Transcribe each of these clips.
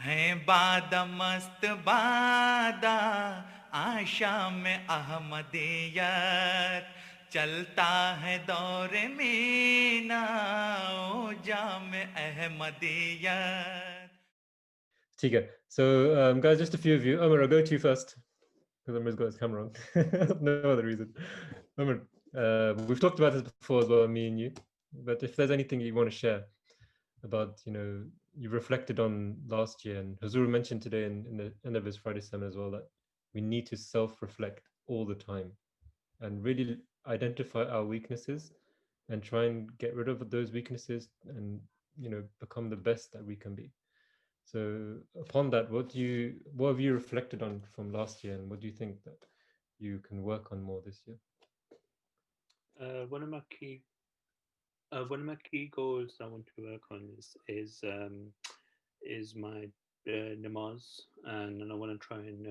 हैं बादा मस्त बादा आशा में अहमदियत चलता है दौर मीना ओ जाम Ahmadiyyat. Tika. So, guys, just a few of you. Omar, I'll go to you first because Omar's got his camera on. No other reason. Omar, we've talked about this before as well, me and you. But if there's anything you want to share about, you reflected on last year, and Hazur mentioned today in the end of his Friday sermon as well that we need to self-reflect all the time and really identify our weaknesses and try and get rid of those weaknesses and become the best that we can be. So upon that, what have you reflected on from last year, and what do you think that you can work on more this year? Uh, one of my key one of my key goals I want to work on is my namaz, and I want to try and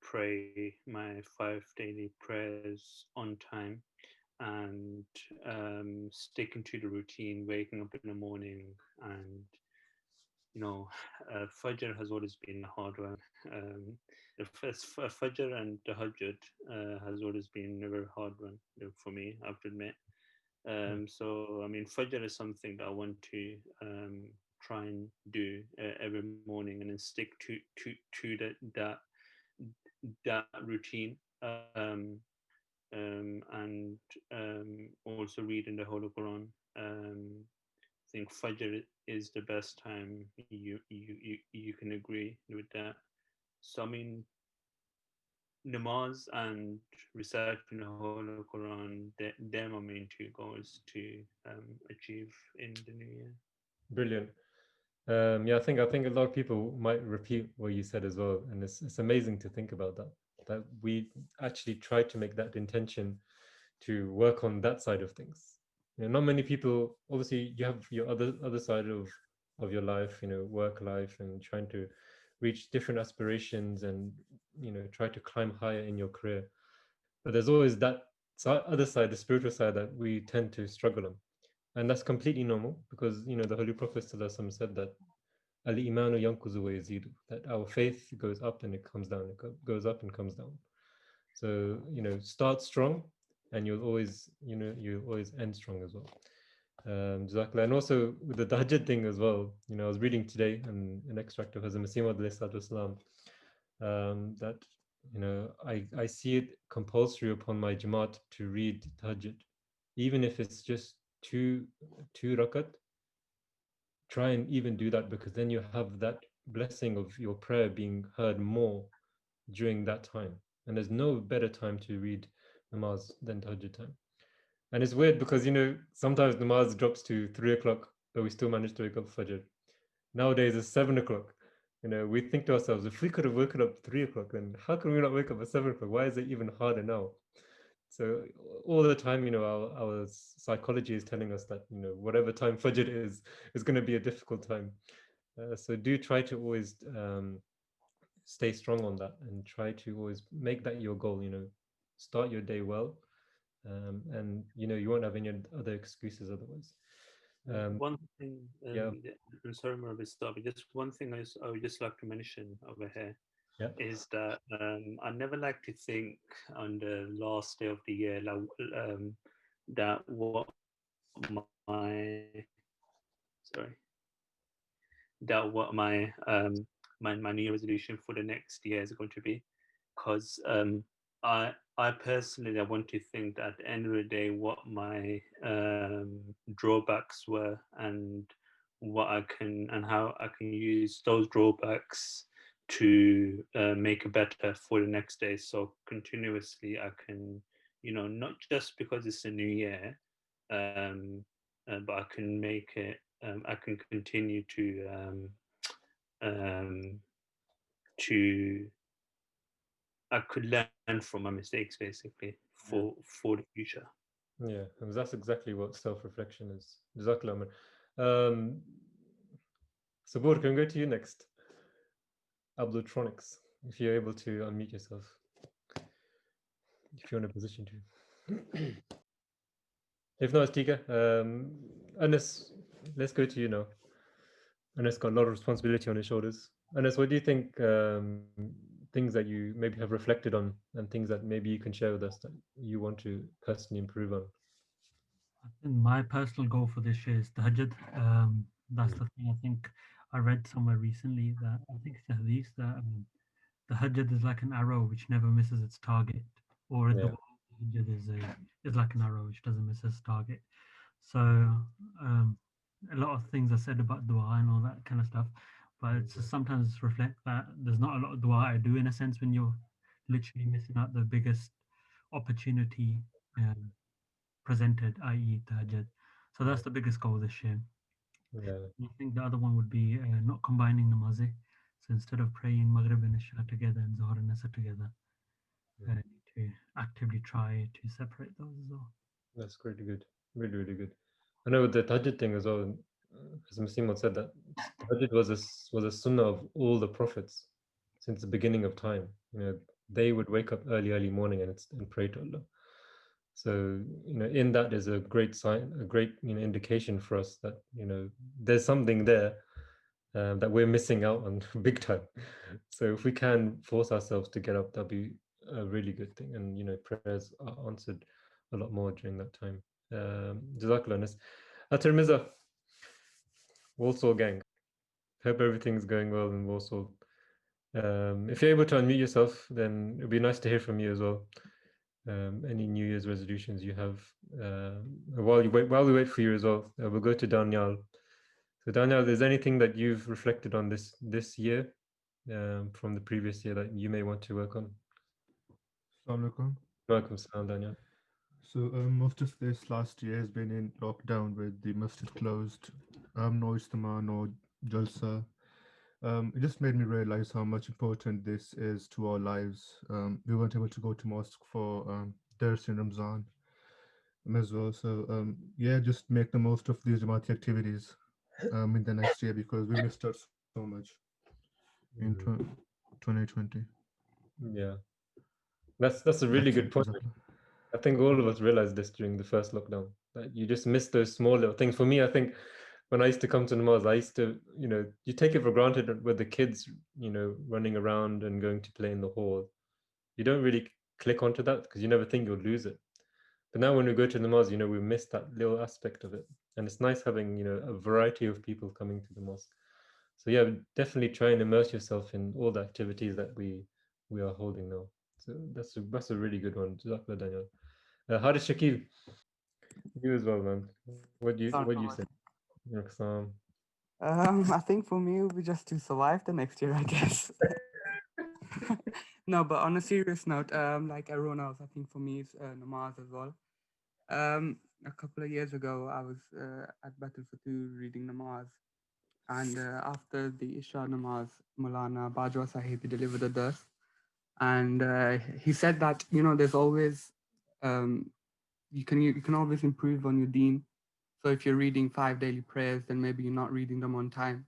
pray my 5 daily prayers on time, and sticking to the routine, waking up in the morning, and Fajr has always been a hard one. Fajr and Tahajjud has always been a very hard one for me, I have to admit. So, I mean, Fajr is something that I want to try and do every morning, and then stick to that routine. And also reading the whole of Quran. I think Fajr is the best time. You can agree with that. So I mean, namaz and reciting the whole of Quran, they're my main two goals to achieve in the new year. Brilliant. Yeah, I think a lot of people might repeat what you said as well, and it's amazing to think about that we actually try to make that intention to work on that side of things. Not many people. Obviously, you have your other side of your life, work life, and trying to reach different aspirations and try to climb higher in your career. But there's always that other side, the spiritual side, that we tend to struggle on, and that's completely normal because the Holy Prophet ﷺ said that al imanu yankuzu wa yazidu, that our faith goes up and it comes down, goes up and comes down. So start strong, and you'll always end strong as well. Jazakallah. And also with the tahajjud thing as well, I was reading today an extract of Hazrat Masih Maud that I see it compulsory upon my jamaat to read tahajjud, even if it's just two rakat. Try and even do that, because then you have that blessing of your prayer being heard more during that time. And there's no better time to read namaz than tahajjud time. And it's weird because sometimes namaz drops to 3 o'clock, but we still manage to wake up for fajr. Nowadays it's 7 o'clock. We think to ourselves, if we could have woken up 3 o'clock, then how can we not wake up at 7 o'clock? Why is it even harder now? So all the time, our psychology is telling us that whatever time fajr is going to be a difficult time. So do try to always stay strong on that, and try to always make that your goal. Start your day well, and you won't have any other excuses otherwise. Um, One thing, yeah, I'm sorry, Murabbi, stop, but just one thing I would just like to mention over here yeah, is that I never like to think on the last day of the year like, that what sorry that what my new resolution for the next year is going to be, because I personally I want to think that at the end of the day what my drawbacks were, and what I can and how I can use those drawbacks to make it better for the next day. So continuously I can, not just because it's a new year, but I can make it. I can continue um, to I could learn from my mistakes basically for the future. yeah. And that's exactly what self-reflection is. Jazakallah, man. Um, Sabur, can we go to you next? Ablutronics, if you're able to unmute yourself, if you're in a position to. If not, Tika, Anas, let's go to you now. and it's got a lot of responsibility on his shoulders. And what do you think? Things that you maybe have reflected on, and things that maybe you can share with us that you want to personally improve on. I think my personal goal for this year is tahajjud. That's Mm. the thing. I think I read somewhere recently that I think it's a hadith that the tahajjud is like an arrow which never misses its target, or the Yeah. tahajjud is like an arrow which doesn't miss its target. So a lot of things are said about dua and all that kind of stuff, but it's just sometimes reflect that there's not a lot of dua I do in a sense when you're literally missing out the biggest opportunity presented, i.e., tahajjud. So Yeah. that's the biggest goal this year. Yeah. I think the other one would be not combining namaz. So instead of praying Maghrib and Isha together and Zohar and Asr together, Mm. need to actively try to separate those as well. That's pretty good. Really, really good. I know with the Tahajjud thing as well, as Muslim said that Tahajjud was a sunnah of all the prophets since the beginning of time. They would wake up early, early morning and pray to Allah. So, in that is a great sign, a great, indication for us that, there's something there that we're missing out on big time. So if we can force ourselves to get up, that'll be a really good thing. And, prayers are answered a lot more during that time. Jazakallah. Anas. Mirza, Walsall gang. Hope everything's going well in Warsaw. If you're able to unmute yourself, then it'd be nice to hear from you as well. Any New Year's resolutions you have. While we wait for you as well, we'll go to Daniel. So Daniel, is there anything that you've reflected on this year from the previous year that you may want to work on? Assalamu alaikum. Welcome, Salam, Daniel. So most of this last year has been in lockdown with the masjid closed. No ijtima, no jalsa. It just made me realize how much important this is to our lives. We weren't able to go to mosque for Dars in Ramzan as well. So yeah, just make the most of these Jamati activities in the next year because we missed out so much in 2020. Yeah, that's a That's really it. good point. Jazakallah. I think all of us realized this during the first lockdown that you just miss those small little things. For me, I think when I used to come to namaz, I used to, you take it for granted with the kids, running around and going to play in the hall. You don't really click onto that because you never think you'll lose it. But now when we go to namaz, we miss that little aspect of it. And it's nice having, a variety of people coming to the mosque. So yeah, definitely try and immerse yourself in all the activities that we are holding now. So that's a really good one. Jazakallah, Daniel. How did Shakib? You as well, man. What do you say? Sam. I think for me, it would be just to survive the next year, I guess. No, but on a serious note, like everyone else, I think for me, it's namaz as well. A couple of years ago, I was at Battle for Two reading namaz, and after the Isha namaz, Maulana Bajwa Sahib he delivered a dars, and he said that there's always you can always improve on your deen. So if you're reading 5 daily prayers, then maybe you're not reading them on time.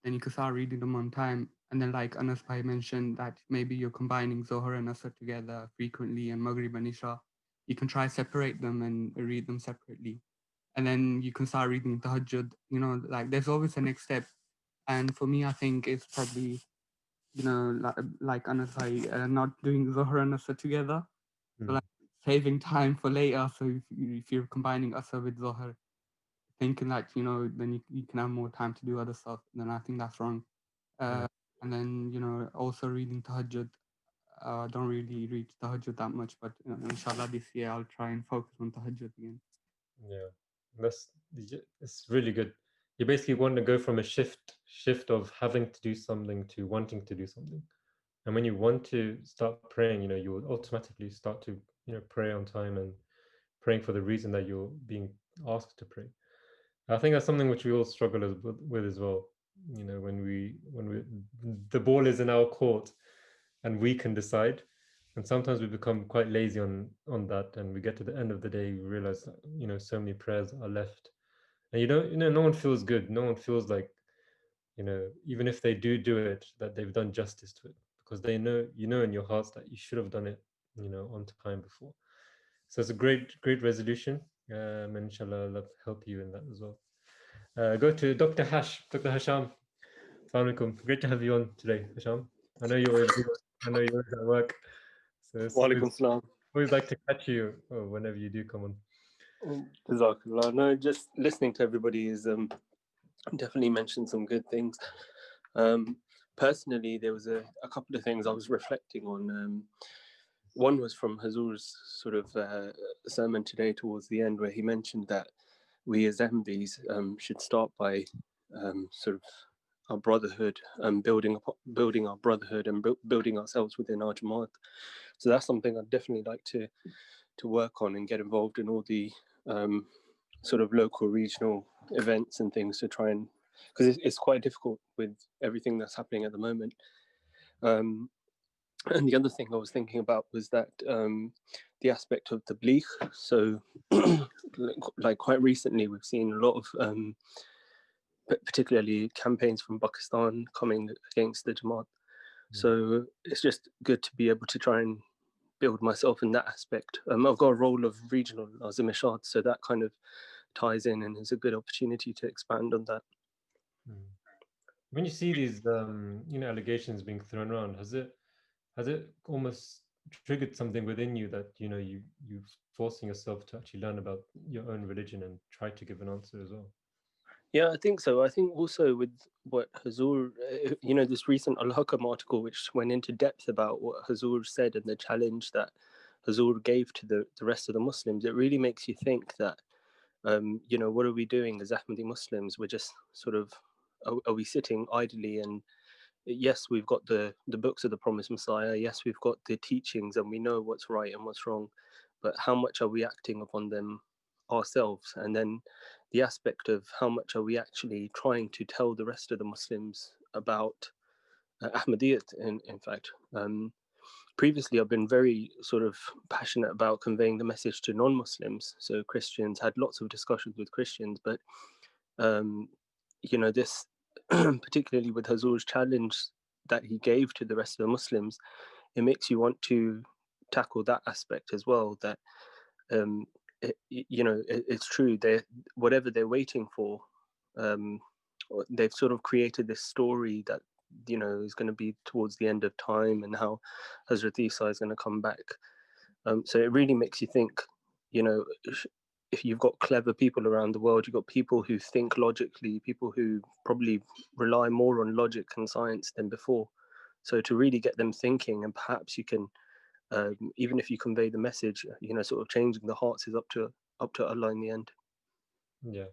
Then you can start reading them on time. And then like Anas Bhai mentioned that maybe you're combining Zohar and Asr together frequently and Maghrib and Isha. You can try separate them and read them separately. And then you can start reading Tahajjud. Like there's always a next step. And for me, I think it's probably, like Anas Bhai, not doing Zohar and Asr together. So like saving time for later. So if you're combining Asr with Zohar, thinking that then you can have more time to do other stuff, then I think that's wrong. Yeah. And then also reading tahajjud. I don't really read tahajjud that much, but inshallah this year I'll try and focus on tahajjud again. Yeah, that's it's really good. You basically want to go from a shift of having to do something to wanting to do something. And when you want to start praying, you will automatically start to, pray on time and praying for the reason that you're being asked to pray. I think that's something which we all struggle with as well. When the ball is in our court and we can decide, and sometimes we become quite lazy on that, and we get to the end of the day, we realize that, so many prayers are left, and no one feels good. No one feels like, even if they do it, that they've done justice to it, because they know, in your hearts that you should have done it, on time before. So it's a great resolution, and inshallah, Allah help you in that as well. Go to Dr. Hasham. Assalamu alaikum. Great to have you on today, Hisham. I know you're always, I know you're always at work, so it's Walaikum salam. always like to catch you whenever you do come on. Jazakallah. No, just listening to everybody is definitely mentioned some good things. Personally, there was a couple of things I was reflecting on. One was from Hazur's sort of sermon today towards the end, where he mentioned that we as Ahmadis should start by sort of our brotherhood and building our brotherhood and building ourselves within our Jamaat. So that's something I'd definitely like to work on and get involved in all the sort of local regional events and things to try and, because it's quite difficult with everything that's happening at the moment. And the other thing I was thinking about was that the aspect of the tabligh. So like quite recently we've seen a lot of particularly campaigns from Pakistan coming against the Jamaat. So it's just good to be able to try and build myself in that aspect. I've got a role of regional Azim-e-Shad, so that kind of ties in and is a good opportunity to expand on that. When you see these allegations being thrown around, has it almost triggered something within you that you forcing yourself to actually learn about your own religion and try to give an answer as well? Yeah, I think so. I think also with what Hazur, this recent Al-Hakam article, which went into depth about what Hazur said and the challenge that Hazur gave to the rest of the Muslims, it really makes you think that, what are we doing as Ahmadi Muslims? We're just sort of, are we sitting idly? And yes, we've got the books of the Promised Messiah. Yes, we've got the teachings and we know what's right and what's wrong. But how much are we acting upon them ourselves? And then the aspect of how much are we actually trying to tell the rest of the Muslims about Ahmadiyyat, in fact. Previously, I've been very sort of passionate about conveying the message to non-Muslims. So Christians, had lots of discussions with Christians, but, this, particularly with Hazur's challenge that he gave to the rest of the Muslims, it makes you want to tackle that aspect as well, that it's true. Whatever they're waiting for, they've sort of created this story that is going to be towards the end of time and how Hazrat Isa is going to come back. So it really makes you think. If you've got clever people around the world, you've got people who think logically, people who probably rely more on logic and science than before. So to really get them thinking, and perhaps you can. Even if you convey the message, sort of changing the hearts is up to Allah in the end. Yeah,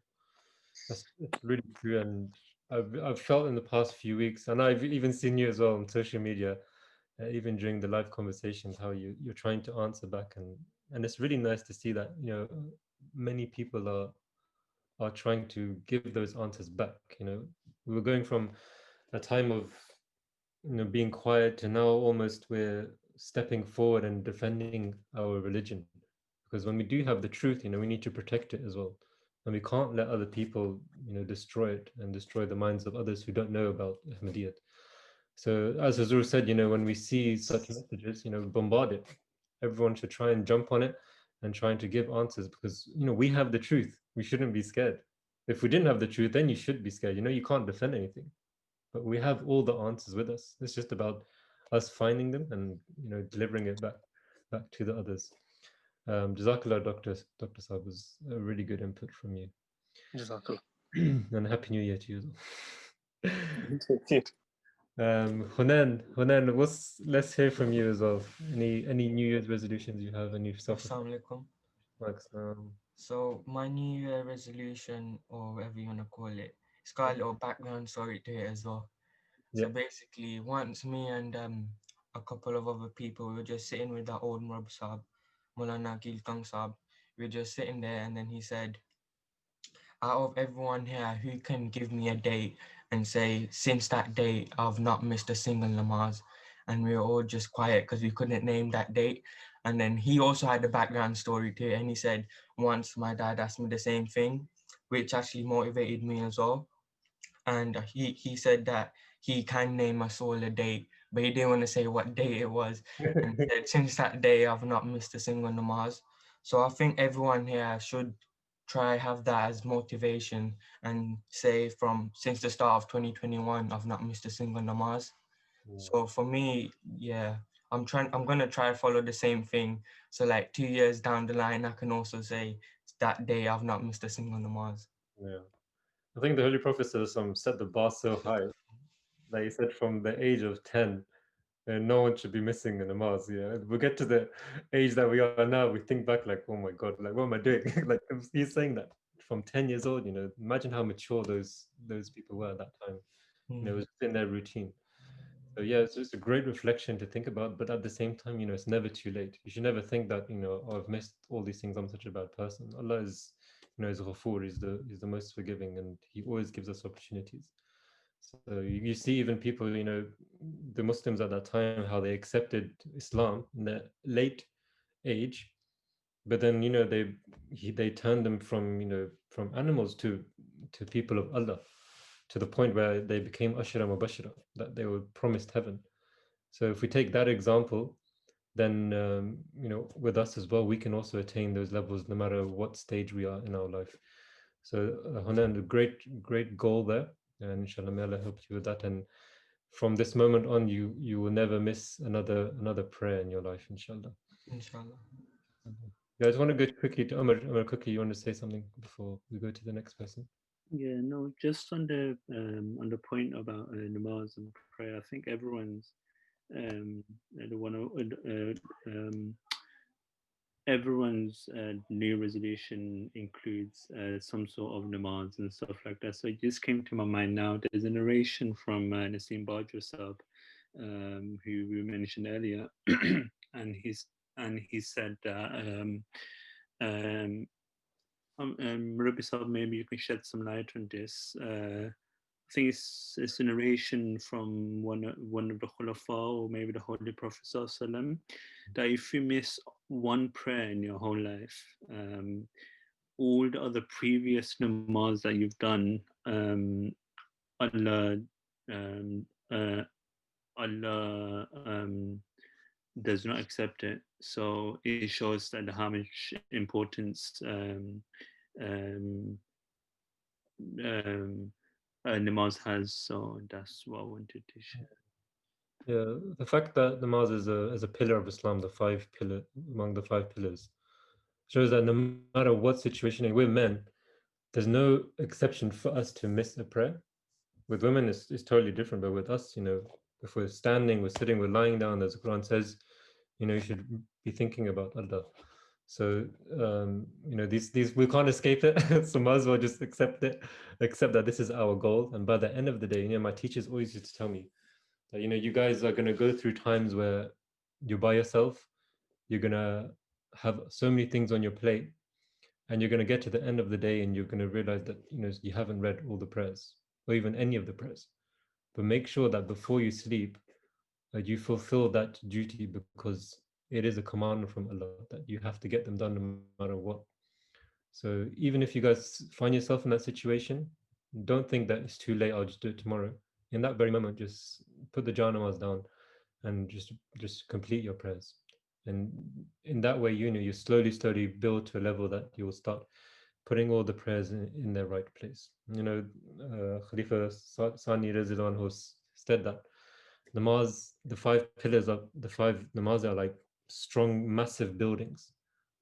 that's really true. And I've felt in the past few weeks, and I've even seen you as well on social media, even during the live conversations, how you're trying to answer back, and it's really nice to see that many people are trying to give those answers back. We were going from a time of being quiet to now almost we're stepping forward and defending our religion, because when we do have the truth, we need to protect it as well, and we can't let other people destroy it and destroy the minds of others who don't know about Ahmadiyyat. So as Hazur said, when we see such messages, bombard it. Everyone should try and jump on it and trying to give answers, because we have the truth. We shouldn't be scared. If we didn't have the truth, then you should be scared. You can't defend anything, but we have all the answers with us. It's just about us finding them and delivering it back to the others. Jazakallah, Dr. Saab, was a really good input from you. Jazakallah. And Happy New Year to you as well. Hunan, let's hear from you as well. Any New Year's resolutions you have, and yourself? Assalamu alaikum. So my New Year resolution, or whatever you want to call it, it's got a little background story to it as well. So basically, once me and a couple of other people, we were just sitting with that old Murab Saab, Mulana Gilkang Saab. We were just sitting there, and then he said, out of everyone here, who can give me a date and say, since that date, I've not missed a single namaz? And we were all just quiet because we couldn't name that date. And then he also had a background story to it. And he said, once my dad asked me the same thing, which actually motivated me as well. And he said that he can name us all a date, but he didn't want to say what day it was. And he said, since that day, I've not missed a single namaz. So I think everyone here should try have that as motivation and say from since the start of 2021 I've not missed a single namaz. So for me, yeah, I'm gonna try to follow the same thing. So like 2 years down the line, I can also say that day I've not missed a single namaz. Yeah. I think the Holy Prophet set the bar so high that he said from the age of 10, no one should be missing a namaz. Yeah, we get to the age that we are now, we think back like, oh my God, like what am I doing? Like he's saying that from 10 years old. Imagine how mature those people were at that time. It was in their routine. So yeah, it's just a great reflection to think about. But at the same time, it's never too late. You should never think that oh, I've missed all these things. I'm such a bad person. Allah is Ghafoor. He's the most forgiving, and He always gives us opportunities. So you see even people, the Muslims at that time, how they accepted Islam in their late age, but then they turned them from animals to people of Allah, to the point where they became ashra mubashira, that they were promised heaven. So if we take that example, then with us as well, we can also attain those levels no matter what stage we are in our life. So Hanan, a great goal there, and inshallah may Allah help you with that. And from this moment on, you will never miss another prayer in your life, inshallah. Inshallah. Yeah, I just want to go quickly to Umar quickly. You want to say something before we go to the next person? Yeah, no, just on the point about namaz and prayer, I think everyone's the one everyone's new resolution includes some sort of namaz and stuff like that. So it just came to my mind now. There's a narration from Nassim Bajwa Sahab, who we mentioned earlier, and he said that Rabbi Sahab, maybe you can shed some light on this. I think it's a narration from one of the Khulafa, or maybe the Holy Prophet ﷺ, that if you miss one prayer in your whole life, all the other previous namaz that you've done, Allah does not accept it. So it shows that how much importance namaz has. So that's what I wanted to share. Yeah, the fact that namaz is a pillar of Islam, among the five pillars, shows that no matter what situation, and we're men, there's no exception for us to miss a prayer. With women, it's totally different. But with us, if we're standing, we're sitting, we're lying down, as the Quran says, you should be thinking about Allah. So these we can't escape it. So might as well just accept that this is our goal. And by the end of the day, my teachers always used to tell me that you guys are going to go through times where you're by yourself, you're going to have so many things on your plate, and you're going to get to the end of the day and you're going to realize that you haven't read all the prayers or even any of the prayers. But make sure that before you sleep, you fulfill that duty, because it is a command from Allah that you have to get them done no matter what. So even if you guys find yourself in that situation, don't think that it's too late, I'll just do it tomorrow. In that very moment, just put the janamas down and just complete your prayers. And in that way, you slowly build to a level that you will start putting all the prayers in their right place. Khalifa Sani Rizwan who said that namaz, the five pillars of the five namaz are like strong, massive buildings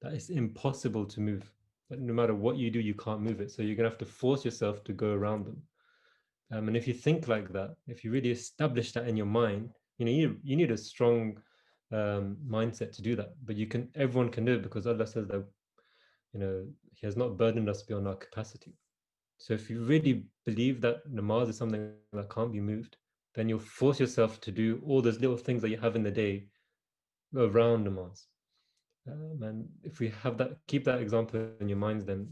that it's impossible to move. But no matter what you do, you can't move it. So you're gonna have to force yourself to go around them. And if you think like that, if you really establish that in your mind, you need a strong mindset to do that. But everyone can do it, because Allah says that He has not burdened us beyond our capacity. So if you really believe that namaz is something that can't be moved, then you'll force yourself to do all those little things that you have in the day around namaz. And if we keep that example in your minds, then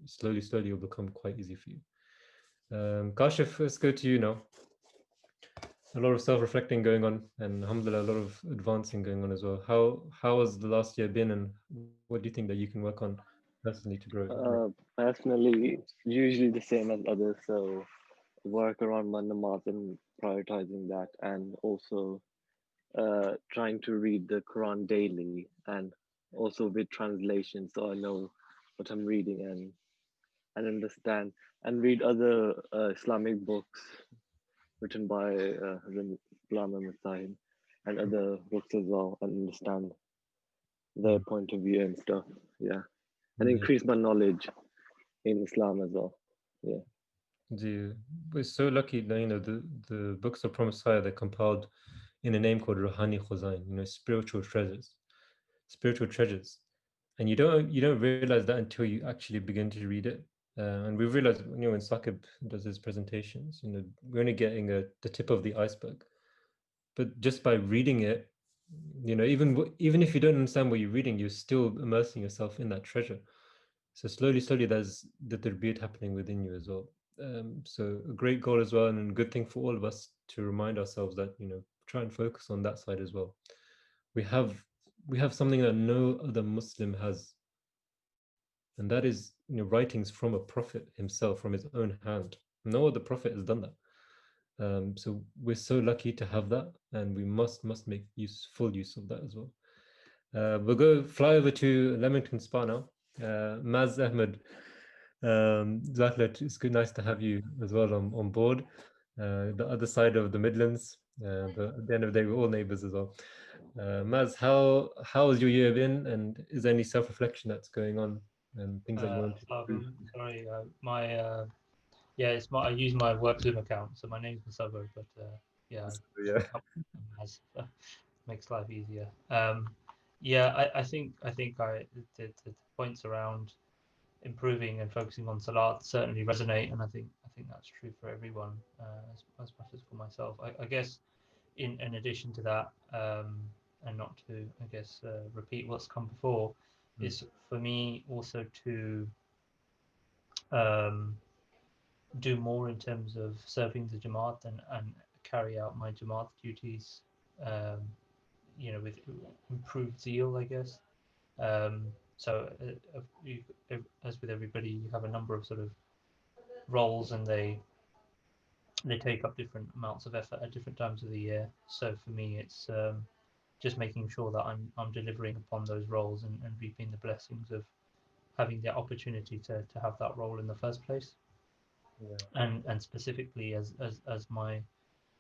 slowly it'll become quite easy for you. Kashif, let's go to you now. A lot of self-reflecting going on, and alhamdulillah, a lot of advancing going on as well. How has the last year been, and what do you think that you can work on personally to grow? Personally, usually the same as others. So work around my namaz and prioritizing that, and also trying to read the Quran daily, and also with translation, so I know what I'm reading, and and understand and read other Islamic books written by Lama Masail and other books as well, and understand their point of view and stuff. Yeah, and increase my knowledge in Islam as well. Yeah. We're so lucky that the books of Promised Messiah, they're compiled in a name called Ruhani Khuzain, spiritual treasures, and you don't realize that until you actually begin to read it. And we realized, when Saqib does his presentations, we're only getting the tip of the iceberg. But just by reading it, even if you don't understand what you're reading, you're still immersing yourself in that treasure. So slowly, there's the tarbiyat happening within you as well. So a great goal as well, and a good thing for all of us to remind ourselves that try and focus on that side as well. We have something that no other Muslim has, and that is writings from a prophet himself, from his own hand. No other prophet has done that. So we're so lucky to have that, and we must make full use of that as well. We'll fly over to Leamington Spa now. Maz Ahmed, Zaklet, it's nice to have you as well on board. The other side of the Midlands, but at the end of the day, we're all neighbours as well. Maz, how has your year been, and is there any self-reflection that's going on and things that you want to improve? Sorry, I use my work Zoom account, so my name's Musabir, but makes life easier. I think the points around improving and focusing on salat certainly resonate, and I think that's true for everyone, as much as for myself. I guess in addition to that, and not to repeat what's come before, is for me also to do more in terms of serving the Jamaat and carry out my Jamaat duties, with improved zeal, I guess. So as with everybody, you have a number of sort of roles, and they take up different amounts of effort at different times of the year. So for me, it's just making sure that I'm delivering upon those roles and reaping the blessings of having the opportunity to have that role in the first place. And specifically as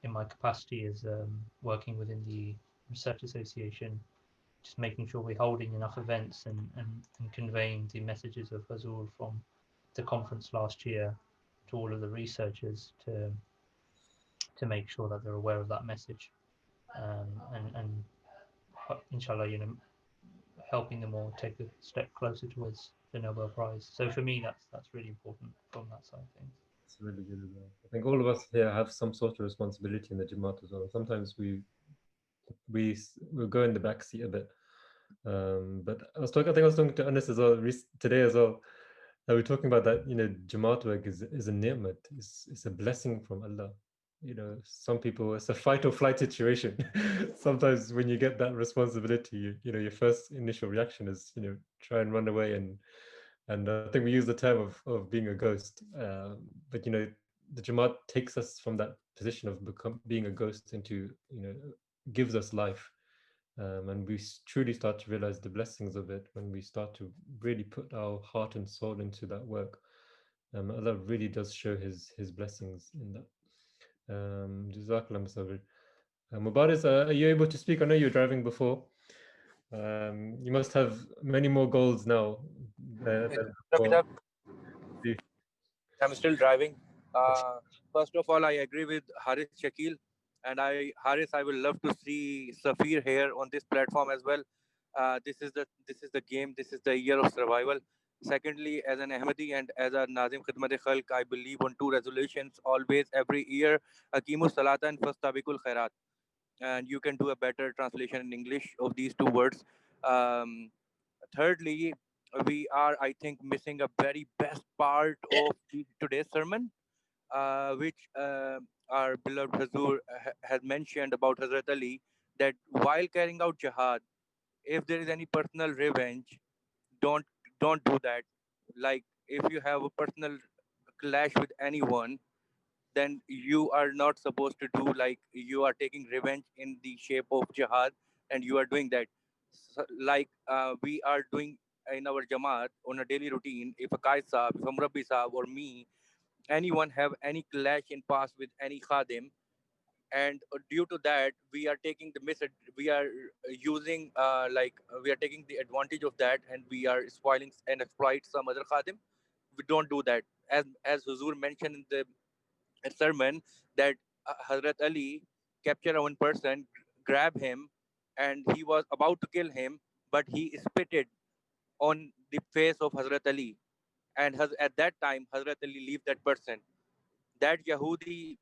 in my capacity as working within the research association, just making sure we're holding enough events and conveying the messages of Hazur from the conference last year to all of the researchers to make sure that they're aware of that message, and inshallah, helping them all take a step closer towards the Nobel Prize. So for me, that's really important from that side of things. It's really good as well. I think all of us here have some sort of responsibility in the Jamaat as well. Sometimes we'll go in the back seat a bit. But I was talking to Anas as well today as well. We're talking about that, Jamaat work is a ni'mat. It's a blessing from Allah. Some people, it's a fight or flight situation. Sometimes when you get that responsibility, your first initial reaction is, try and run away, and I think we use the term of being a ghost. But the Jamaat takes us from that position of being a ghost into, gives us life. And we truly start to realize the blessings of it when we start to really put our heart and soul into that work. Allah really does show his blessings in that. Jazakallah Musabir. Mubarak, are you able to speak? I know you were driving before. You must have many more goals now. I'm still driving. First of all, I agree with Haris Shakil, and Haris, I will love to see Safir here on this platform as well. This is the game. This is the year of survival. Secondly, as an Ahmadi and as a Nazim Khidmat Khalq, I believe on two resolutions always every year: Aqimus Salata and Fastabikul Khairat. And you can do a better translation in English of these two words. Thirdly, we are, I think, missing a very best part of today's sermon, which our beloved Hazur has mentioned about Hazrat Ali, that while carrying out jihad, if there is any personal revenge, don't do that. Like, if you have a personal clash with anyone, then you are not supposed to do, like, you are taking revenge in the shape of jihad, and you are doing that. So, like, we are doing in our Jamaat on a daily routine, if a Qais Sahab, if a Murabbi Sahab or me, anyone have any clash in past with any Khadim, and due to that we are taking the we are using we are taking the advantage of that, and we are spoiling and exploit some other Khadim. We don't do that. As Huzur mentioned in the sermon, that Hazrat Ali captured one person, grab him, and he was about to kill him, but he spitted on the face of Hazrat Ali. And at that time, Hazrat Ali leave that person. That Yahudi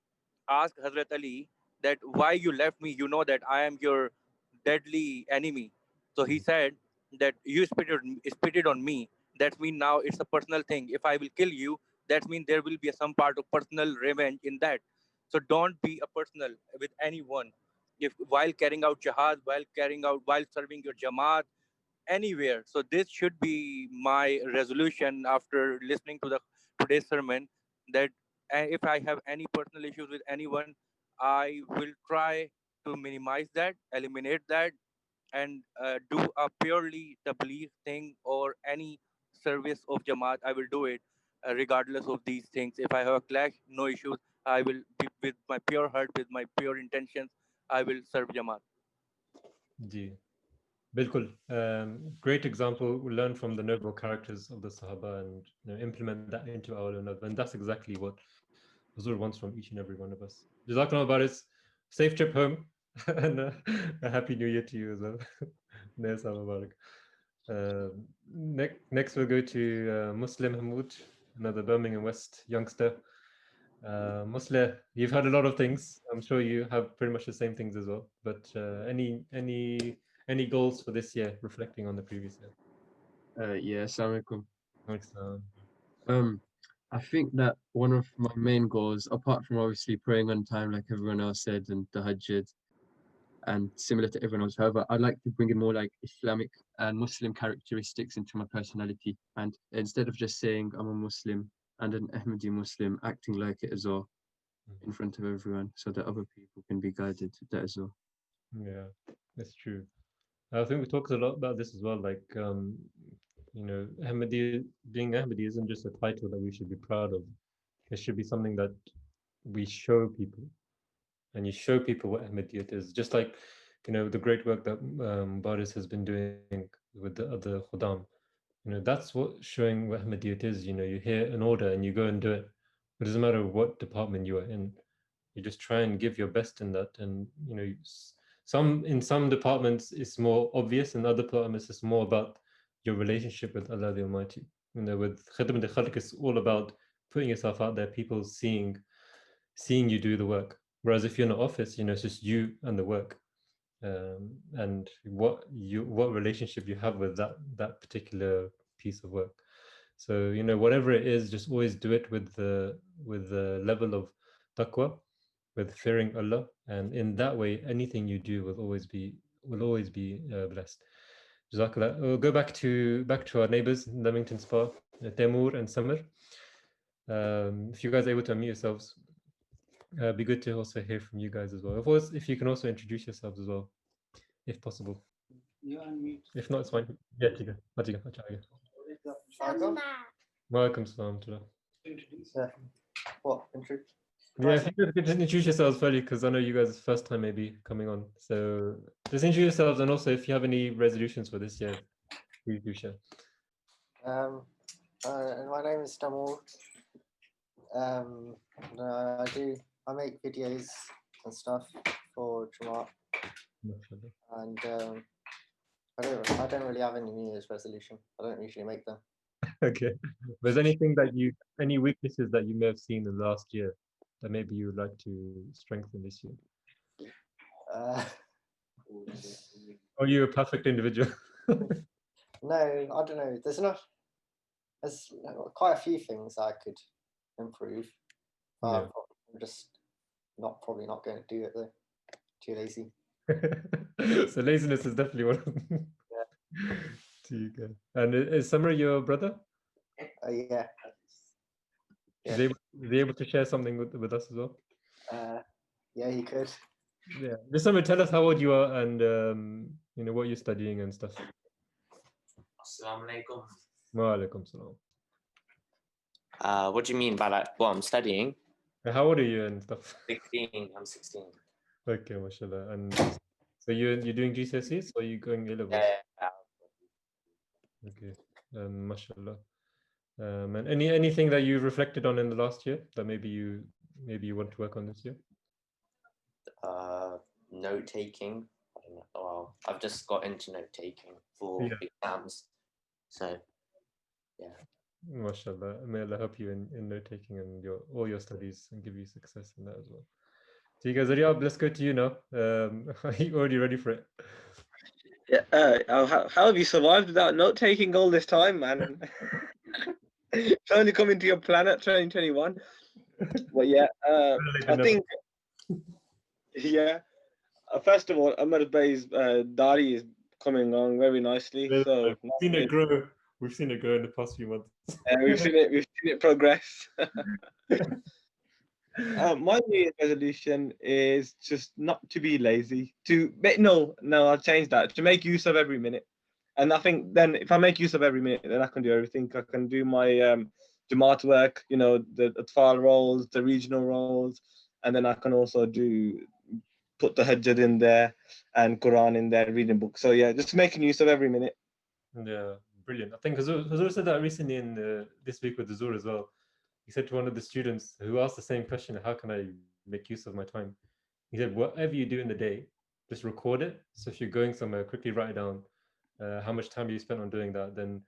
asked Hazrat Ali that why you left me, you know that I am your deadly enemy. So he said that you spitted on me. That means now it's a personal thing. If I will kill you, that means there will be some part of personal revenge in that. So don't be a personal with anyone. If while carrying out jihad, while serving your jamaat, anywhere. So this should be my resolution after listening to the today's sermon, that if I have any personal issues with anyone, I will try to minimize that, eliminate that, and do a purely tabligh thing or any service of Jamaat. I will do it regardless of these things. If I have a clash, no issues. I will be with my pure heart, with my pure intentions. I will serve Jamaat. Ji. Bilkul. Great example. We learn from the noble characters of the Sahaba and implement that into our own life. And that's exactly what Huzur wants from each and every one of us. Jazakallah Baris. Safe trip home and a happy new year to you as well. Yes, Mubarak. Next we'll go to Muslim Hamoud, another Birmingham West youngster. Muslim, you've had a lot of things. I'm sure you have pretty much the same things as well. But any goals for this year, reflecting on the previous year? Yeah, assalamu alaikum. Thanks. I think that one of my main goals, apart from obviously praying on time, like everyone else said, and the Hajj, and similar to everyone else, however, I'd like to bring in more like Islamic and Muslim characteristics into my personality. And instead of just saying I'm a Muslim and an Ahmadi Muslim, acting like it as well in front of everyone, so that other people can be guided to that as well. Yeah, that's true. I think we talked a lot about this as well. Like, Ahmadi, being Ahmadi isn't just a title that we should be proud of. It should be something that we show people, and you show people what Ahmadiyat is. Just like, the great work that Baris has been doing with the other Khuddam. That's what showing what Ahmadiyat is. You hear an order and you go and do it. It doesn't matter what department you are in. You just try and give your best in that. And in some departments it's more obvious, in other departments it's more about your relationship with Allah the Almighty. With Khidmat al-Khalq, it's all about putting yourself out there, people seeing you do the work. Whereas if you're in an office, it's just you and the work, and what relationship you have with that particular piece of work. So whatever it is, just always do it with the level of taqwa, with fearing Allah, and in that way anything you do will always be blessed. Jazakallah. We'll go back to our neighbors, Leamington Spa, Temur and Samir. If you guys are able to unmute yourselves, be good to also hear from you guys as well. Of course, if you can also introduce yourselves as well, if possible. You unmute. If not, it's fine. Yeah, Welcome, salam. Introduce. What? Introduce. Yeah, if you could introduce yourselves fairly, because I know you guys first time maybe coming on. So just introduce yourselves, and also if you have any resolutions for this year, please do share. My name is Tamur. I make videos and stuff for Jamaat, and I don't really have any New Year's resolution. I don't usually make them. Okay. Was any weaknesses that you may have seen in the last year that maybe you would like to strengthen this year? Are you a perfect individual? No, I don't know. There's quite a few things I could improve. Yeah. I'm just probably not going to do it though. Too lazy. So laziness is definitely one of them. Yeah. And is Samir your brother? Yeah. Is he able to share something with us as well? Yeah, he could. Yeah. Just Samir, tell us how old you are and what you're studying and stuff. Assalamu alaikum. Wa alaikum salam. What do you mean by like what I'm studying? How old are you and stuff? 16. I'm 16. Okay, mashallah. And so you're doing GCSEs or are you going A-levels? Yeah. Okay, mashallah. And anything that you reflected on in the last year that maybe you want to work on this year? Note taking. I don't know. Well, I've just got into note taking for exams. So yeah. MashaAllah. May Allah help you in note taking and all your studies and give you success in that as well. So you guys, Riyab, let's go to you now. Are you already ready for it? Yeah. How have you survived without note taking all this time, man? It's only coming to your planet 2021. But yeah, I think. Yeah. First of all, Ahmed Bey's Dari is coming along very nicely. So we've seen it grow. We've seen it grow in the past few months. We've seen it progress. My New Year's resolution is just not to be lazy. No, I'll change that. To make use of every minute. And I think then if I make use of every minute, then I can do everything. I can do my Jamaat work, the Atfal roles, the regional roles, and then I can also put the Hajjad in there and Quran in there, reading books. So yeah, just making use of every minute. Yeah, brilliant. I think Hazur said that recently in this week with Hazur as well. He said to one of the students who asked the same question, how can I make use of my time? He said, whatever you do in the day, just record it. So if you're going somewhere, quickly write down how much time you spent on doing that. Then,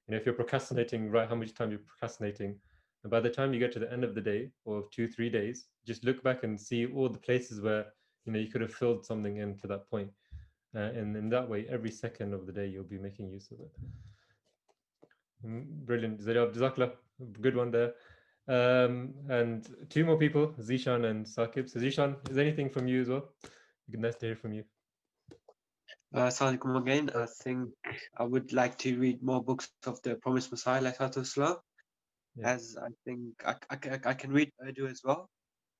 if you're procrastinating, write how much time you're procrastinating. And by the time you get to the end of the day or 2-3 days, just look back and see all the places where, you could have filled something in to that point. And in that way, every second of the day, you'll be making use of it. Brilliant. Jazakallah. Good one there. And 2 more people, Zishan and Saqib. So Zishan, is there anything from you as well? Nice to hear from you. Assalamu alaikum again. I think I would like to read more books of the Promised Messiah, as I think I can read Urdu as well.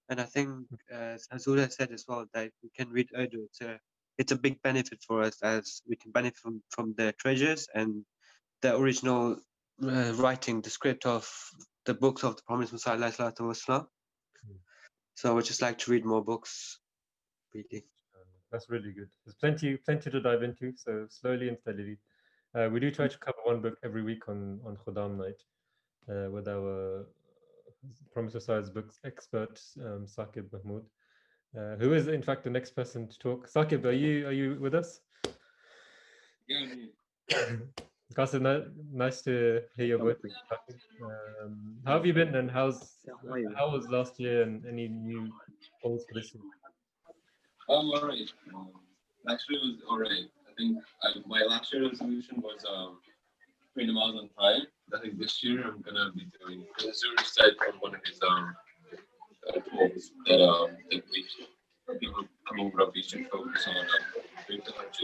And I think, as Hazura said as well, that we can read Urdu. It's a big benefit for us, as we can benefit from the treasures and the original writing, the script of the books of the Promised Messiah. So I would just like to read more books, really. That's really good. There's plenty to dive into. So slowly and steadily, we do try to cover one book every week on Khudam night with our Promised Messiah's books expert, Saqib Mahmood, who is in fact the next person to talk. Saqib, are you with us? Qasim, nice to hear your voice. How have you been, and how was last year, and any new goals for this year? All right. Last year was all right. I think my last year resolution was pray namaz on time. I think this year I'm gonna be doing. Azur said on one of his talks that people coming Rabi should focus on doing the Hajj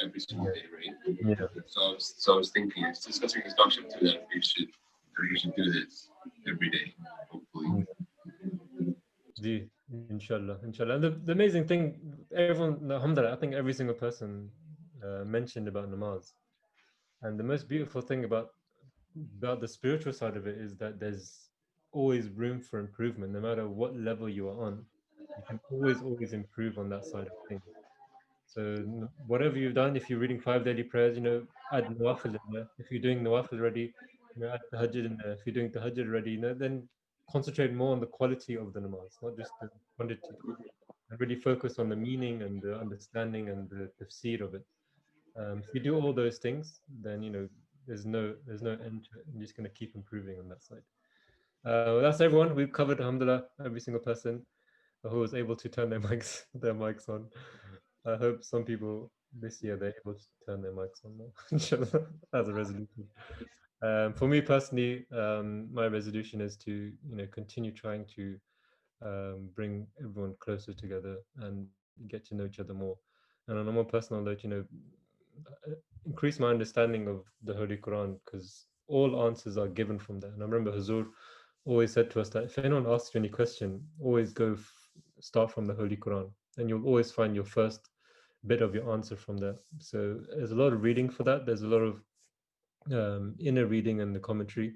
every single day, right? Yeah. So I was thinking, I was discussing this doctor too, that we should do this every day, hopefully. Inshallah. And the amazing thing, everyone, alhamdulillah, I think every single person mentioned about namaz. And the most beautiful thing about the spiritual side of it is that there's always room for improvement. No matter what level you are on, you can always improve on that side of things. So whatever you've done, if you're reading 5 daily prayers, add nawafil in there. If you're doing nawafil already, add tahajjud in there. If you're doing tahajjud already, then concentrate more on the quality of the namaz, not just the quantity. And really focus on the meaning and the understanding and the tafsir of it. If you do all those things, then there's no end to it. You're just going to keep improving on that side. That's everyone. We've covered, alhamdulillah, every single person who was able to turn their mics on. I hope some people this year they're able to turn their mics on now, as a resolution. For me personally, my resolution is to continue trying to bring everyone closer together and get to know each other more. And on a more personal note, increase my understanding of the Holy Quran, because all answers are given from there. And I remember Hazur always said to us that if anyone asks you any question, always start from the Holy Quran, and you'll always find your first bit of your answer from there. So there's a lot of reading for that. There's a lot of inner reading and the commentary.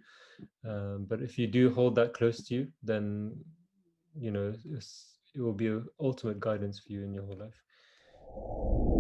But if you do hold that close to you, then it will be an ultimate guidance for you in your whole life.